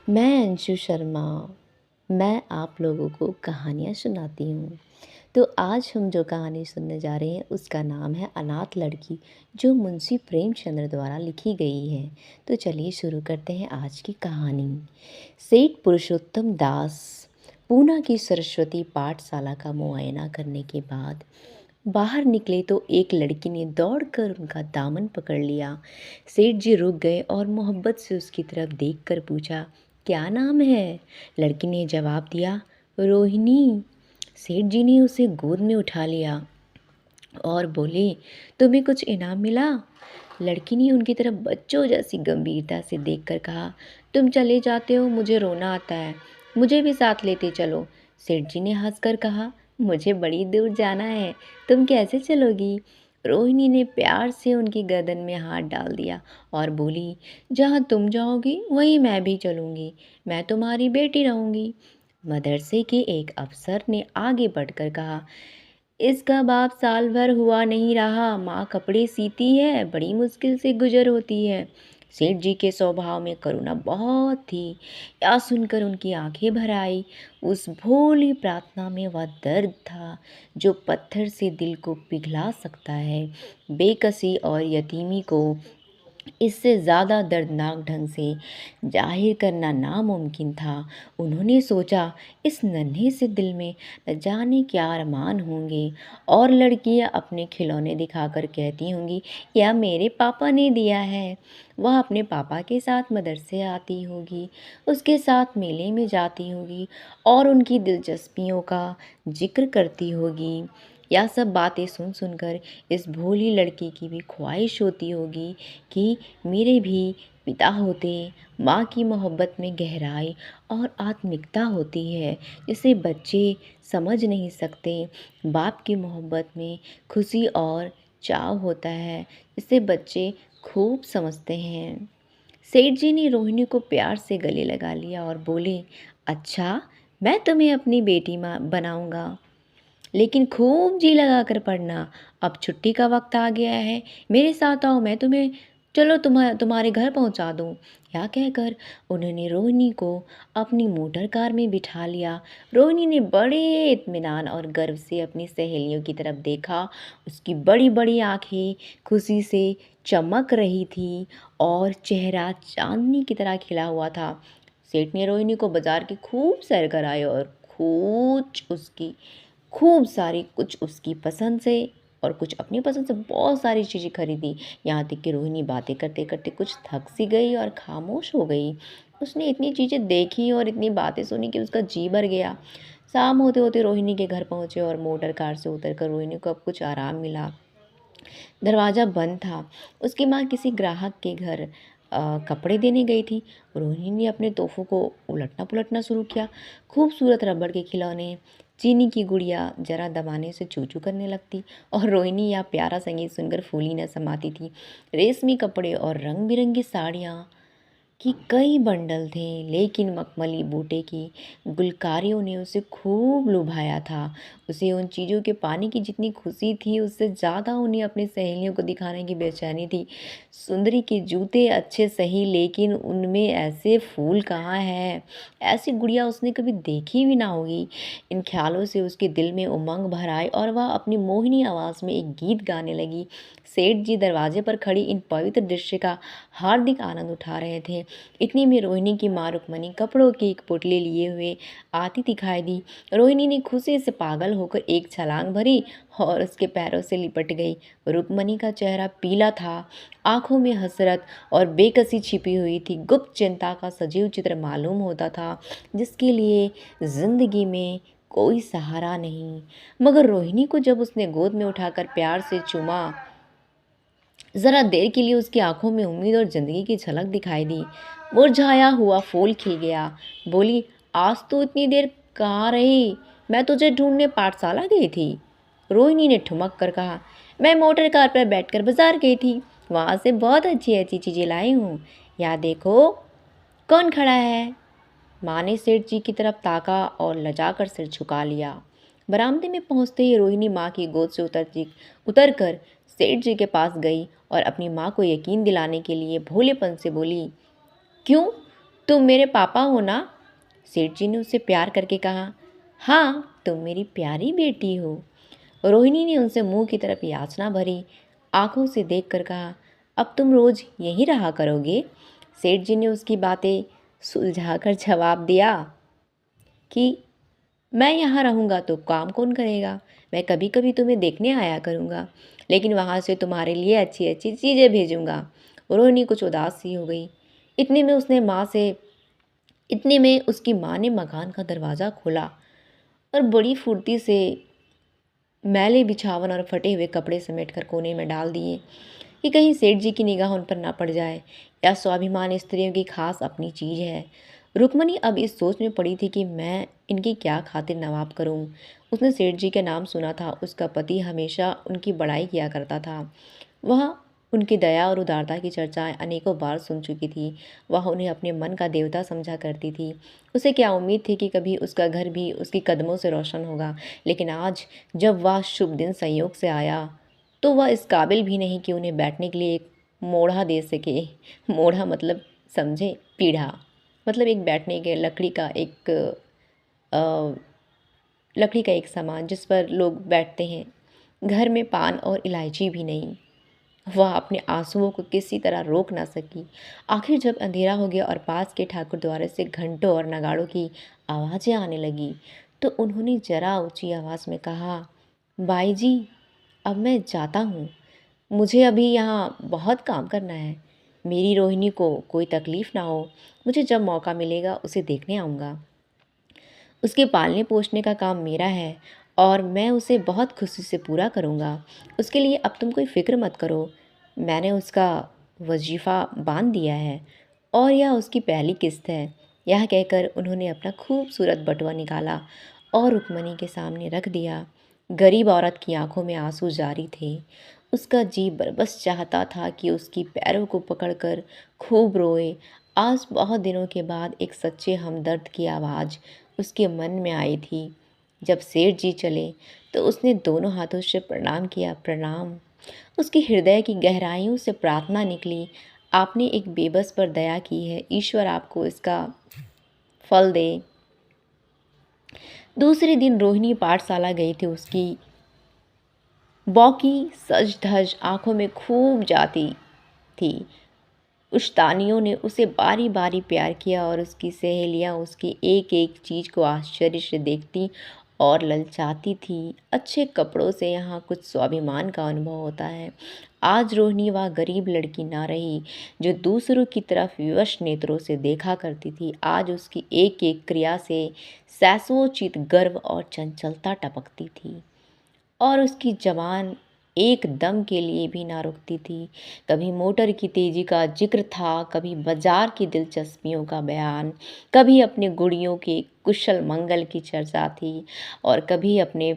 मैं अंशु शर्मा। मैं आप लोगों को कहानियाँ सुनाती हूँ। तो आज हम जो कहानी सुनने जा रहे हैं उसका नाम है अनाथ लड़की, जो मुंशी प्रेमचंद्र द्वारा लिखी गई है। तो चलिए शुरू करते हैं आज की कहानी। सेठ पुरुषोत्तम दास पूना की सरस्वती पाठशाला का मुआयना करने के बाद बाहर निकले तो एक लड़की ने दौड़कर उनका दामन पकड़ लिया। सेठ जी रुक गए और मोहब्बत से उसकी तरफ देखकर पूछा, क्या नाम है? लड़की ने जवाब दिया, रोहिणी। सेठ जी ने उसे गोद में उठा लिया और बोले, तुम्हें कुछ इनाम मिला? लड़की ने उनकी तरफ बच्चों जैसी गंभीरता से देखकर कहा, तुम चले जाते हो, मुझे रोना आता है, मुझे भी साथ लेते चलो। सेठ जी ने हंसकर कहा, मुझे बड़ी दूर जाना है, तुम कैसे चलोगी? रोहिणी ने प्यार से उनकी गर्दन में हाथ डाल दिया और बोली, जहाँ तुम जाओगी वहीं मैं भी चलूँगी, मैं तुम्हारी बेटी रहूँगी। मदरसे के एक अफसर ने आगे बढ़कर कहा, इसका बाप साल भर हुआ नहीं रहा, माँ कपड़े सीती है, बड़ी मुश्किल से गुजर होती है। सेठ जी के स्वभाव में करुणा बहुत थी। यह सुनकर उनकी आंखें भर आई। उस भोली प्रार्थना में वह दर्द था जो पत्थर से दिल को पिघला सकता है। बेकसी और यतीमी को इससे ज़्यादा दर्दनाक ढंग से जाहिर करना नामुमकिन था। उन्होंने सोचा, इस नन्हे से दिल में न जाने क्या अरमान होंगे, और लड़कियां अपने खिलौने दिखाकर कहती होंगी, यह मेरे पापा ने दिया है। वह अपने पापा के साथ मदरसे आती होगी, उसके साथ मेले में जाती होगी और उनकी दिलचस्पियों का जिक्र करती होगी। यह सब बातें सुन सुनकर इस भोली लड़की की भी ख्वाहिश होती होगी कि मेरे भी पिता होते। माँ की मोहब्बत में गहराई और आत्मिकता होती है जिसे बच्चे समझ नहीं सकते। बाप की मोहब्बत में खुशी और चाव होता है जिसे बच्चे खूब समझते हैं। सेठ जी ने रोहिणी को प्यार से गले लगा लिया और बोले, अच्छा, मैं तुम्हें अपनी बेटी माँ बनाऊंगा, लेकिन खूब जी लगा कर पढ़ना। अब छुट्टी का वक्त आ गया है, मेरे साथ आओ, मैं तुम्हें चलो तुम्हारे घर पहुंचा दूं। यह कहकर उन्होंने रोहिणी को अपनी मोटर कार में बिठा लिया। रोहिणी ने बड़े इत्मीनान और गर्व से अपनी सहेलियों की तरफ देखा। उसकी बड़ी बड़ी आंखें खुशी से चमक रही थी और चेहरा चांदनी की तरह खिला हुआ था। सेठ ने रोहिणी को बाजार की खूब सैर कराई और खूब सारी, कुछ उसकी पसंद से और कुछ अपनी पसंद से बहुत सारी चीज़ें खरीदी। यहाँ तक कि रोहिणी बातें करते करते कुछ थक सी गई और खामोश हो गई। उसने इतनी चीज़ें देखी और इतनी बातें सुनी कि उसका जी भर गया। शाम होते होते रोहिणी के घर पहुँचे और मोटर कार से उतरकर रोहिणी को अब कुछ आराम मिला। दरवाज़ा बंद था। उसकी माँ किसी ग्राहक के घर कपड़े देने गई थी। रोहिणी ने अपने तोहफ़ों को उलटना पुलटना शुरू किया। खूबसूरत रबड़ के खिलौने, चीनी की गुड़िया जरा दबाने से चू चू करने लगती और रोहिणी यह प्यारा संगीत सुनकर फूली न समाती थी। रेशमी कपड़े और रंग बिरंगी साड़ियाँ कि कई बंडल थे, लेकिन मखमली बूटे की गुलकारियों ने उसे खूब लुभाया था। उसे उन चीज़ों के पाने की जितनी खुशी थी, उससे ज़्यादा उन्हें अपनी सहेलियों को दिखाने की बेचैनी थी। सुंदरी के जूते अच्छे सही, लेकिन उनमें ऐसे फूल कहाँ हैं? ऐसी गुड़िया उसने कभी देखी भी ना होगी। इन ख्यालों से उसके दिल में उमंग भर आई और वह अपनी मोहिनी आवाज़ में एक गीत गाने लगी। सेठ जी दरवाजे पर खड़ी इन पवित्र दृश्य का हार्दिक आनंद उठा रहे थे। इतनी में रोहिणी की माँ रुक्मणी कपड़ों की एक पुतली लिए हुए आती दिखाई दी। रोहिणी ने खुशी से पागल होकर एक छलांग भरी और उसके पैरों से लिपट गई। रुक्मणी का चेहरा पीला था, आंखों में हसरत और बेकसी छिपी हुई थी। गुप्त चिंता का सजीव चित्र मालूम होता था, जिसके लिए जिंदगी में कोई सहारा नहीं। मगर रोहिणी को जब उसने गोद में उठाकर प्यार से चूमा, जरा देर के लिए उसकी आंखों में उम्मीद और जिंदगी की झलक दिखाई दी। मुरझाया हुआ फूल खिल गया। बोली, आज तो इतनी देर कहाँ रही? मैं तुझे ढूंढने पाठशाला गई थी। रोहिणी ने ठुमक कर कहा, मैं मोटर कार पर बैठकर बाजार गई थी, वहां से बहुत अच्छी अच्छी चीजें लाई हूँ। या देखो, कौन खड़ा है? माँ ने सेठ जी की तरफ ताका और लजाकर सिर झुका लिया। बरामदे में पहुंचते ही रोहिणी माँ की गोद से उतरकर सेठ जी के पास गई और अपनी माँ को यकीन दिलाने के लिए भोलेपन से बोली, क्यों, तुम मेरे पापा हो ना? सेठ जी ने उससे प्यार करके कहा। हाँ, तुम मेरी प्यारी बेटी हो। रोहिणी ने उनसे मुंह की तरफ याचना भरी आंखों से देखकर कहा, अब तुम रोज यहीं रहा करोगे? सेठ जी ने उसकी बातें सुलझाकर जवाब दिया कि मैं यहाँ रहूँगा तो काम कौन करेगा? मैं कभी कभी तुम्हें देखने आया करूँगा, लेकिन वहाँ से तुम्हारे लिए अच्छी अच्छी चीज़ें भेजूँगा। रोहिणी कुछ उदास सी हो गई। इतने में उसने माँ से इतने में उसकी माँ ने मकान का दरवाज़ा खोला और बड़ी फुर्ती से मैले बिछावन और फटे हुए कपड़े समेटकर कोने में डाल दिए कि कहीं सेठ जी की निगाह उन पर ना पड़ जाए। या स्वाभिमान स्त्रियों की खास अपनी चीज़ है। रुक्मणी अब इस सोच में पड़ी थी कि मैं इनकी क्या खातिर नवाब करूं। उसने सेठ जी के नाम सुना था, उसका पति हमेशा उनकी बड़ाई किया करता था। वह उनकी दया और उदारता की चर्चाएं अनेकों बार सुन चुकी थी। वह उन्हें अपने मन का देवता समझा करती थी। उसे क्या उम्मीद थी कि कभी उसका घर भी उसकी कदमों से रोशन होगा, लेकिन आज जब वह शुभ दिन संयोग से आया तो वह इस काबिल भी नहीं कि उन्हें बैठने के लिए एक मोढ़ा दे सके। मोढ़ा मतलब समझे, पीढ़ा मतलब एक बैठने के अ, लकड़ी का एक सामान जिस पर लोग बैठते हैं। घर में पान और इलायची भी नहीं। वह अपने आंसुओं को किसी तरह रोक ना सकी। आखिर जब अंधेरा हो गया और पास के ठाकुर द्वारे से घंटों और नगाड़ों की आवाज़ें आने लगी तो उन्होंने जरा ऊंची आवाज़ में कहा, बाई जी, अब मैं जाता हूँ। मुझे अभी यहाँ बहुत काम करना है। मेरी रोहिणी को कोई तकलीफ़ ना हो। मुझे जब मौका मिलेगा उसे देखने आऊँगा। उसके पालने पोसने का काम मेरा है और मैं उसे बहुत खुशी से पूरा करूँगा। उसके लिए अब तुम कोई फ़िक्र मत करो। मैंने उसका वजीफ़ा बाँध दिया है और यह उसकी पहली किस्त है। यह कहकर उन्होंने अपना खूबसूरत बटुआ निकाला और रुक्मणी के सामने रख दिया। गरीब औरत की आंखों में आंसू जारी थे। उसका जी बरबस चाहता था कि उसकी पैरों को पकड़कर खूब रोए। आज बहुत दिनों के बाद एक सच्चे हमदर्द की आवाज़ उसके मन में आई थी। जब सेठ जी चले तो उसने दोनों हाथों से प्रणाम किया। प्रणाम। उसके हृदय की गहराइयों से प्रार्थना निकली, आपने एक बेबस पर दया की है, ईश्वर आपको इसका फल दे। दूसरे दिन रोहिणी पाठशाला गई थी। उसकी बौकी सज धज आंखों में खूब जाती थी। उश्तानियों ने उसे बारी बारी प्यार किया और उसकी सहेलियां उसकी एक एक चीज़ को आश्चर्य से देखती और ललचाती थी। अच्छे कपड़ों से यहाँ कुछ स्वाभिमान का अनुभव होता है। आज रोहिणी वह गरीब लड़की ना रही जो दूसरों की तरफ विवश नेत्रों से देखा करती थी। आज उसकी एक एक क्रिया से सैसोचित गर्व और चंचलता टपकती थी और उसकी जबान एक दम के लिए भी ना रुकती थी। कभी मोटर की तेजी का जिक्र था, कभी बाजार की दिलचस्पियों का बयान, कभी अपने गुड़ियों के कुशल मंगल की चर्चा थी और कभी अपने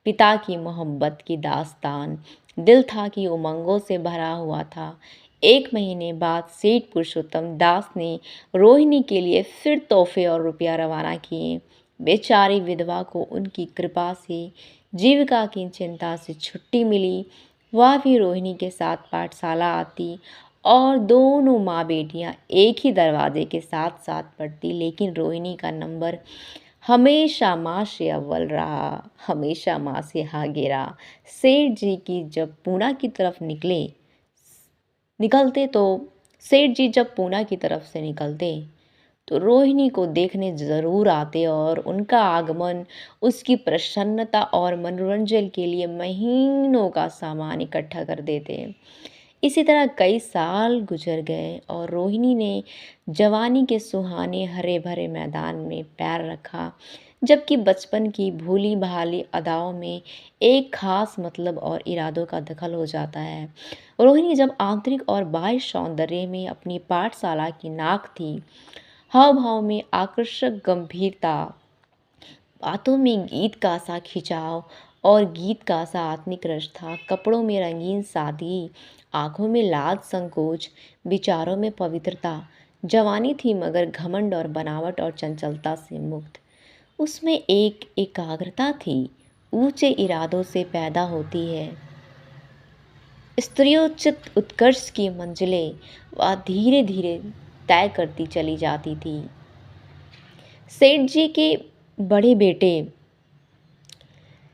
पिता की मोहब्बत की दास्तान। दिल था कि उमंगों से भरा हुआ था। एक महीने बाद सेठ पुरुषोत्तम दास ने रोहिणी के लिए फिर तोहफे और रुपया रवाना किए। बेचारी विधवा को उनकी कृपा से जीविका की चिंता से छुट्टी मिली। वह भी रोहिणी के साथ पाठशाला आती और दोनों माँ बेटियां एक ही दरवाजे के साथ साथ पढ़ती, लेकिन रोहिणी का नंबर हमेशा माँ से अव्वल रहा, हमेशा माँ से आगे रहा। सेठ जी की जब पूना की तरफ निकलते तो सेठ जी जब पूना की तरफ से निकलते तो रोहिणी को देखने ज़रूर आते और उनका आगमन उसकी प्रसन्नता और मनोरंजन के लिए महीनों का सामान इकट्ठा कर देते। इसी तरह कई साल गुजर गए और रोहिणी ने जवानी के सुहाने हरे भरे मैदान में पैर रखा, जबकि बचपन की भूली भाली अदाओं में एक खास मतलब और इरादों का दखल हो जाता है। रोहिणी जब आंतरिक और बाह्य सौंदर्य में अपनी पाठशाला की नाक थी, हाव भाव में आकर्षक गंभीरता, बातों में गीत का सा खिंचाव और गीत का सा आत्मिक रस था। कपड़ों में रंगीन सादगी, आंखों में लाज संकोच, विचारों में पवित्रता। जवानी थी मगर घमंड और बनावट और चंचलता से मुक्त। उसमें एक एकाग्रता थी, ऊंचे इरादों से पैदा होती है स्त्रियोचित उत्कर्ष की मंजिलें। वह धीरे धीरे तय करती चली जाती थी। सेठ जी के बड़े बेटे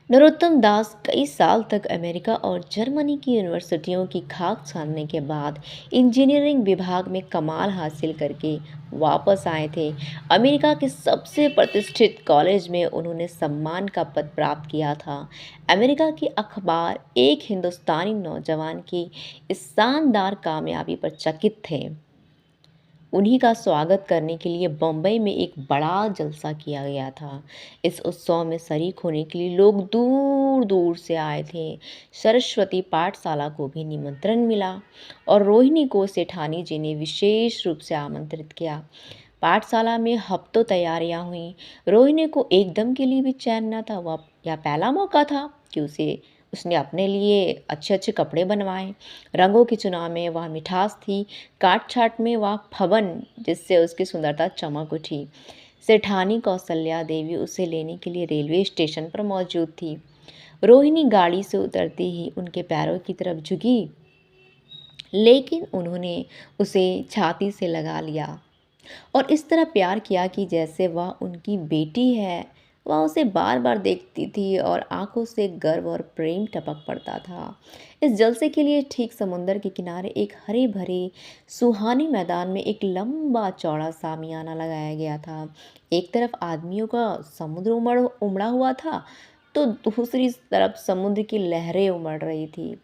नरोत्तम दास कई साल तक अमेरिका और जर्मनी की यूनिवर्सिटियों की खाक छानने के बाद इंजीनियरिंग विभाग में कमाल हासिल करके वापस आए थे। अमेरिका के सबसे प्रतिष्ठित कॉलेज में उन्होंने सम्मान का पद प्राप्त किया था। अमेरिका के अखबार एक हिंदुस्तानी नौजवान की इस शानदार कामयाबी पर चकित थे। उन्हीं का स्वागत करने के लिए बम्बई में एक बड़ा जलसा किया गया था। इस उत्सव में शरीक होने के लिए लोग दूर दूर से आए थे। सरस्वती पाठशाला को भी निमंत्रण मिला और रोहिणी को सेठानी जी ने विशेष रूप से आमंत्रित किया। पाठशाला में हफ्तों तैयारियां हुई। रोहिणी को एकदम के लिए भी चैन न था। वह यह पहला मौका था कि उसने अपने लिए अच्छे अच्छे कपड़े बनवाए। रंगों के चुनाव में वह मिठास थी, काट छाट में वह फबन जिससे उसकी सुंदरता चमक उठी। सेठानी कौशल्या देवी उसे लेने के लिए रेलवे स्टेशन पर मौजूद थी। रोहिणी गाड़ी से उतरते ही उनके पैरों की तरफ झुकी, लेकिन उन्होंने उसे छाती से लगा लिया और इस तरह प्यार किया कि जैसे वह उनकी बेटी है। वह उसे बार बार देखती थी और आंखों से गर्व और प्रेम टपक पड़ता था। इस जलसे के लिए ठीक समुंदर के किनारे एक हरे भरे सुहाने मैदान में एक लंबा चौड़ा सामियाना लगाया गया था। एक तरफ आदमियों का समुद्र उमड़ा हुआ था, तो दूसरी तरफ समुद्र की लहरें उमड़ रही थी।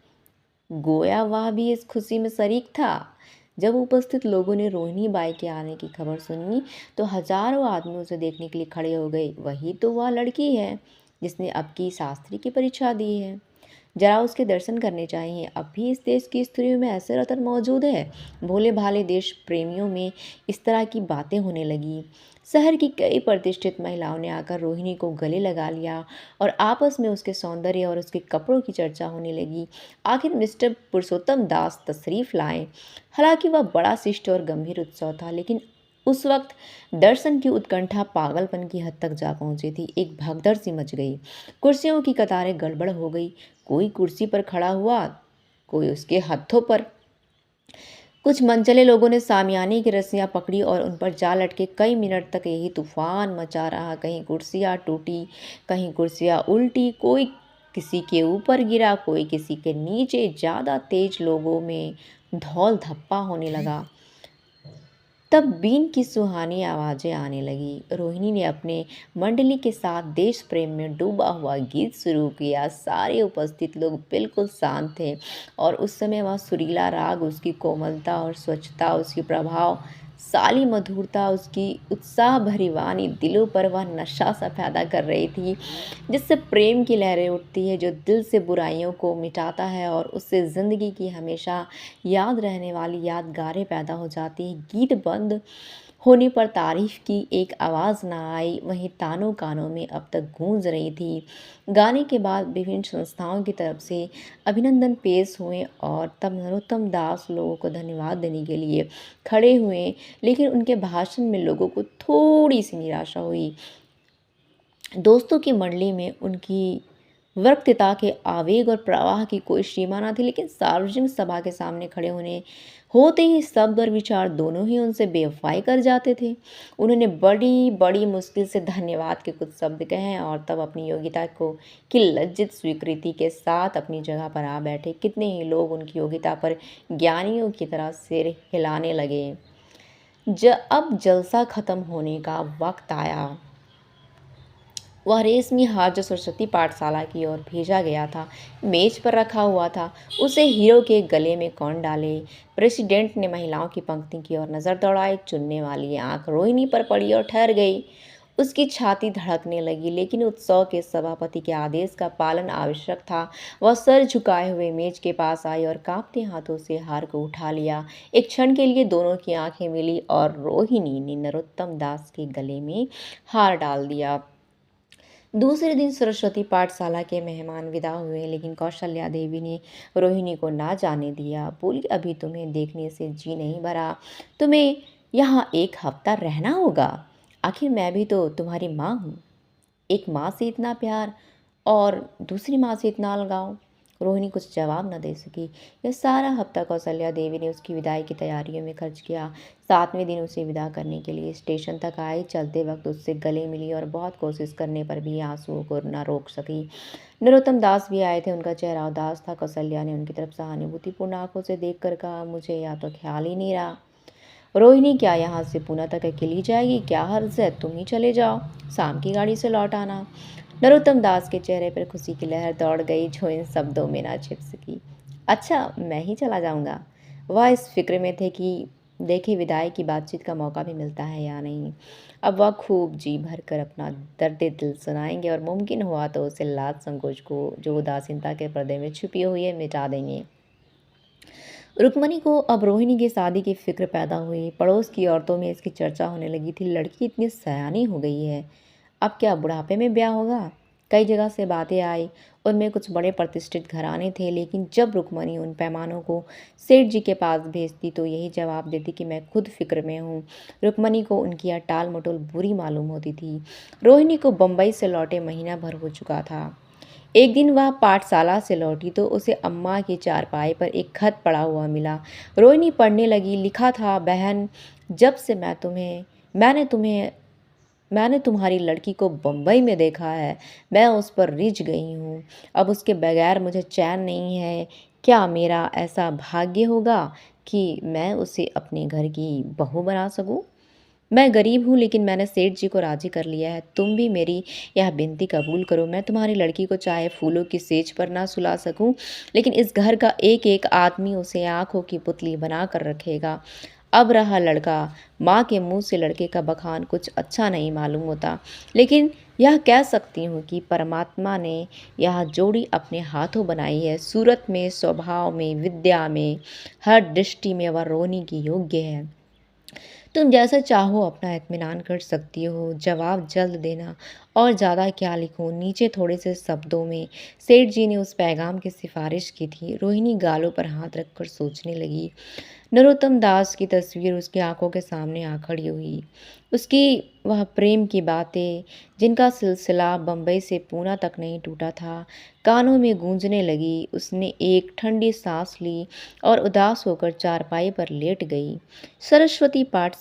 गोया वह भी इस खुशी में शरीक था। जब उपस्थित लोगों ने रोहिणी बाई के आने की खबर सुनी तो हजारों आदमी उसे देखने के लिए खड़े हो गए। वही तो वह लड़की है जिसने अब की शास्त्री की परीक्षा दी है। जरा उसके दर्शन करने चाहिए। अब भी इस देश की स्त्रियों में ऐसे रतन मौजूद है। भोले भाले देश प्रेमियों में इस तरह की बातें होने लगी। शहर की कई प्रतिष्ठित महिलाओं ने आकर रोहिणी को गले लगा लिया और आपस में उसके सौंदर्य और उसके कपड़ों की चर्चा होने लगी। आखिर मिस्टर पुरुषोत्तम दास तशरीफ लाए। हालांकि वह बड़ा शिष्ट और गंभीर उत्सव था, लेकिन उस वक्त दर्शन की उत्कंठा पागलपन की हद तक जा पहुंची थी। एक भगदड़ सी मच गई। कुर्सियों की कतारें गड़बड़ हो गई। कोई कुर्सी पर खड़ा हुआ, कोई उसके हाथों पर। कुछ मनचले लोगों ने सामियाने की रस्सियां पकड़ी और उन पर जा लटके। कई मिनट तक यही तूफान मचा रहा। कहीं कुर्सियां टूटी, कहीं कुर्सियां उल्टी, कोई किसी के ऊपर गिरा, कोई किसी के नीचे। ज़्यादा तेज लोगों में धौल धप्पा होने लगा। तब बीन की सुहानी आवाज़ें आने लगी। रोहिणी ने अपने मंडली के साथ देश प्रेम में डूबा हुआ गीत शुरू किया। सारे उपस्थित लोग बिल्कुल शांत थे और उस समय वह सुरीला राग, उसकी कोमलता और स्वच्छता, उसकी प्रभाव साली मधुरता, उसकी उत्साह भरी वाणी दिलों पर वह नशा सा पैदा कर रही थी, जिससे प्रेम की लहरें उठती है, जो दिल से बुराइयों को मिटाता है और उससे ज़िंदगी की हमेशा याद रहने वाली यादगारें पैदा हो जाती हैं। गीत बंद होने पर तारीफ की एक आवाज़ ना आई, वहीं तानों कानों में अब तक गूंज रही थी। गाने के बाद विभिन्न संस्थाओं की तरफ से अभिनंदन पेश हुए और तब नरोत्तम दास लोगों को धन्यवाद देने के लिए खड़े हुए, लेकिन उनके भाषण में लोगों को थोड़ी सी निराशा हुई। दोस्तों की मंडली में उनकी वक्तृता के आवेग और प्रवाह की कोई सीमा न थी, लेकिन सार्वजनिक सभा के सामने खड़े होते ही शब्द और विचार दोनों ही उनसे बेवफाई कर जाते थे। उन्होंने बड़ी बड़ी मुश्किल से धन्यवाद के कुछ शब्द कहे और तब अपनी योग्यता को की लज्जित स्वीकृति के साथ अपनी जगह पर आ बैठे। कितने ही लोग उनकी योग्यता पर ज्ञानियों की तरह सिर हिलाने लगे। अब जलसा खत्म होने का वक्त आया। वह रेशमी हार जो सरस्वती पाठशाला की ओर भेजा गया था, मेज पर रखा हुआ था। उसे हीरो के गले में कौन डाले? प्रेसिडेंट ने महिलाओं की पंक्ति की ओर नजर दौड़ाई। चुनने वाली आंख रोहिणी पर पड़ी और ठहर गई। उसकी छाती धड़कने लगी, लेकिन उत्सव के सभापति के आदेश का पालन आवश्यक था। वह सर झुकाए हुए मेज के पास आई और कांपते हाथों से हार को उठा लिया। एक क्षण के लिए दोनों की आंखें मिली और रोहिणी ने नरोत्तम दास के गले में हार डाल दिया। दूसरे दिन सरस्वती पाठशाला के मेहमान विदा हुए, लेकिन कौशल्या देवी ने रोहिणी को ना जाने दिया। बोली, अभी तुम्हें देखने से जी नहीं भरा। तुम्हें यहाँ एक हफ्ता रहना होगा। आखिर मैं भी तो तुम्हारी माँ हूँ। एक माँ से इतना प्यार और दूसरी माँ से इतना अलगाव। रोहिणी कुछ जवाब न दे सकी। यह सारा हफ्ता कौशल्या देवी ने उसकी विदाई की तैयारियों में खर्च किया। 7वें दिन उसे विदा करने के लिए स्टेशन तक आई। चलते वक्त उससे गले मिली और बहुत कोशिश करने पर भी आंसुओं को न रोक सकी। नरोत्तम दास भी आए थे। उनका चेहरा उदास था। कौशल्या ने उनकी तरफ सहानुभूतिपूर्ण आंखों से देखकर कहा, मुझे या तो ख्याल ही नहीं रहा। रोहिणी, क्या यहाँ से पुणे तक अकेली जाएगी? क्या हर्ज है, तुम ही चले जाओ, शाम की गाड़ी से लौट आना। नरोत्तम दास के चेहरे पर खुशी की लहर दौड़ गई जो इन शब्दों में ना छिप सकी। अच्छा, मैं ही चला जाऊंगा। वह इस फिक्र में थे कि देखे विदाई की बातचीत का मौका भी मिलता है या नहीं। अब वह खूब जी भर कर अपना दर्द दिल सुनाएंगे और मुमकिन हुआ तो उसे लाज संकोच को जो उदासीनता के पर्दे में छुपी हुई है मिटा देंगे। रुक्मणी को अब रोहिणी की शादी की फिक्र पैदा हुई। पड़ोस की औरतों में इसकी चर्चा होने लगी थी। लड़की इतनी सयानी हो गई है, अब क्या बुढ़ापे में ब्याह होगा? कई जगह से बातें आई। उनमें कुछ बड़े प्रतिष्ठित घराने थे, लेकिन जब रुक्मणी उन पैमानों को सेठ जी के पास भेजती तो यही जवाब देती कि मैं खुद फिक्र में हूँ। रुक्मणी को उनकी यह टाल मटोल बुरी मालूम होती थी। रोहिणी को बम्बई से लौटे महीना भर हो चुका था। एक दिन वह पाठशाला से लौटी तो उसे अम्मा की चारपाई पर एक खत पड़ा हुआ मिला। रोहिणी पढ़ने लगी। लिखा था, बहन, जब से मैंने तुम्हारी लड़की को बम्बई में देखा है, मैं उस पर रिझ गई हूँ। अब उसके बगैर मुझे चैन नहीं है। क्या मेरा ऐसा भाग्य होगा कि मैं उसे अपने घर की बहू बना सकूं? मैं गरीब हूँ, लेकिन मैंने सेठ जी को राजी कर लिया है। तुम भी मेरी यह विनती कबूल करो। मैं तुम्हारी लड़की को चाहे फूलों की सेज पर ना सुला सकूं, लेकिन इस घर का एक एक आदमी उसे आंखों की पुतली बना कर रखेगा। अब रहा लड़का, माँ के मुंह से लड़के का बखान कुछ अच्छा नहीं मालूम होता, लेकिन यह कह सकती हूँ कि परमात्मा ने यह जोड़ी अपने हाथों बनाई है। सूरत में, स्वभाव में, विद्या में, हर दृष्टि में वह रोहिणी की योग्य है। तुम जैसा चाहो अपना इत्मीनान कर सकती हो। जवाब जल्द देना। और ज़्यादा क्या लिखूं? नीचे थोड़े से शब्दों में सेठ जी ने उस पैगाम की सिफारिश की थी। रोहिणी गालों पर हाथ रखकर सोचने लगी। नरोत्तम दास की तस्वीर उसकी आंखों के सामने आ खड़ी हुई। उसकी वह प्रेम की बातें, जिनका सिलसिला बम्बई से पूना तक नहीं टूटा था, कानों में गूंजने लगी। उसने एक ठंडी सांस ली और उदास होकर चारपाई पर लेट गई। सरस्वती पाठशाला